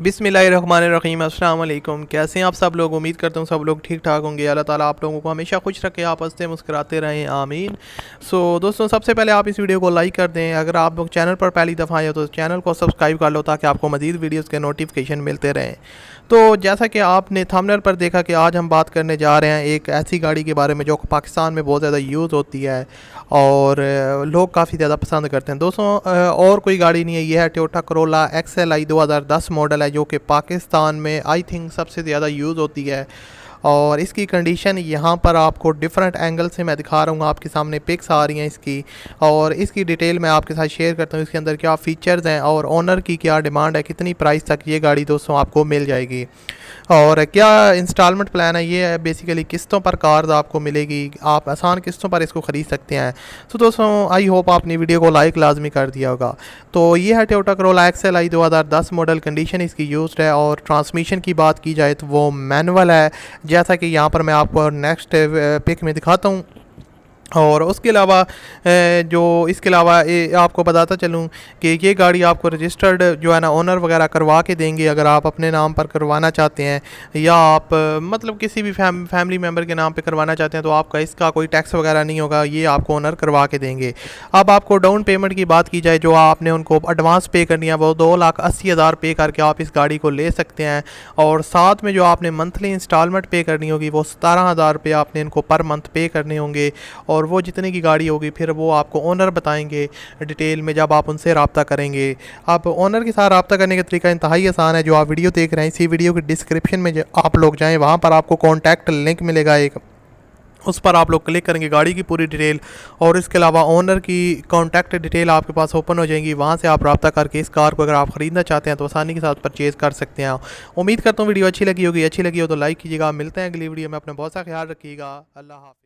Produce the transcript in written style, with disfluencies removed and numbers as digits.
बिस्मिल्लाहिर्रहमानिर्रहीम। अस्सलाम वालेकुम। कैसे हैं आप सब लोग? उम्मीद करता हूँ सब लोग ठीक ठाक होंगे। अल्लाह ताला आप लोगों को हमेशा खुश रखे, आप हंसते मुस्कुराते रहें, आमीन। दोस्तों, सबसे पहले आप इस वीडियो को लाइक कर दें। अगर आप लोग चैनल पर पहली दफ़ा आए हो तो चैनल को सब्सक्राइब कर लो ताकि आपको मज़ीद वीडियोज़ के नोटिफिकेशन मिलते रहें। तो जैसा कि आपने थंबनेल पर देखा कि आज हम बात करने जा रहे हैं एक ऐसी गाड़ी के बारे में जो पाकिस्तान में बहुत ज़्यादा यूज़ होती है और लोग काफ़ी ज़्यादा पसंद करते हैं। दोस्तों, और कोई गाड़ी नहीं है, ये है टोयोटा करोला XLI 2010 मॉडल है, जो कि पाकिस्तान में आई थिंक सबसे ज़्यादा यूज़ होती है। और इसकी कंडीशन यहाँ पर आपको डिफरेंट एंगल से मैं दिखा रहा हूँ, आपके सामने पिक्स आ रही हैं इसकी, और इसकी डिटेल मैं आपके साथ शेयर करता हूँ। इसके अंदर क्या फ़ीचर्स हैं और ओनर की क्या डिमांड है, कितनी प्राइस तक ये गाड़ी दोस्तों आपको मिल जाएगी, और क्या इंस्टॉलमेंट प्लान है। ये है बेसिकली किस्तों पर कार्स आपको मिलेगी, आप आसान किस्तों पर इसको ख़रीद सकते हैं। तो दोस्तों, आई होप आपने वीडियो को लाइक लाजमी कर दिया होगा। तो ये है Toyota Corolla XLI 2010 model, condition इसकी यूज्ड है। और ट्रांसमिशन की बात की जाए तो वो मैनुअल है, जैसा कि यहाँ पर मैं आपको नेक्स्ट पिक में दिखाता हूँ। और उसके अलावा जो इसके अलावा आपको बताता चलूँ कि ये गाड़ी आपको रजिस्टर्ड जो है ना ओनर वगैरह करवा के देंगे, अगर आप अपने नाम पर करवाना चाहते हैं या आप मतलब किसी भी फैमिली मेम्बर के नाम पे करवाना चाहते हैं तो आपका इसका कोई टैक्स वगैरह नहीं होगा, ये आपको ओनर करवा के देंगे। अब आपको डाउन पेमेंट की बात की जाए, जो आपने उनको एडवांस पे करनी है वो 2,80,000 पे करके आप इस गाड़ी को ले सकते हैं। और साथ में जो आपने मंथली इंस्टॉलमेंट पे करनी होगी वो 17,000 रुपये आपने इनको पर मंथ पे करने होंगे। और वो जितने की गाड़ी होगी फिर वो आपको ओनर बताएंगे डिटेल में जब आप उनसे रब्ता करेंगे। आप ओनर के साथ रब्ता करने का तरीका इंतहाई आसान है। जो आप वीडियो देख रहे हैं, इसी वीडियो के डिस्क्रिप्शन में आप लोग जाएं, वहाँ पर आपको कॉन्टैक्ट लिंक मिलेगा एक, उस पर आप लोग क्लिक करेंगे, गाड़ी की पूरी डिटेल और इसके अलावा ओनर की कॉन्टैक्ट डिटेल आपके पास ओपन हो जाएंगी। वहाँ से आप रब्ता करके इस कार को अगर आप ख़रीदना चाहते हैं तो आसानी के साथ परचेज़ कर सकते हैं। उम्मीद करता हूँ वीडियो अच्छी लगी होगी। अच्छी लगी हो तो लाइक कीजिएगा। मिलते हैं अगली वीडियो में। अपना बहुत सा ख्याल रखिएगा। अल्लाह हाफ़िज़।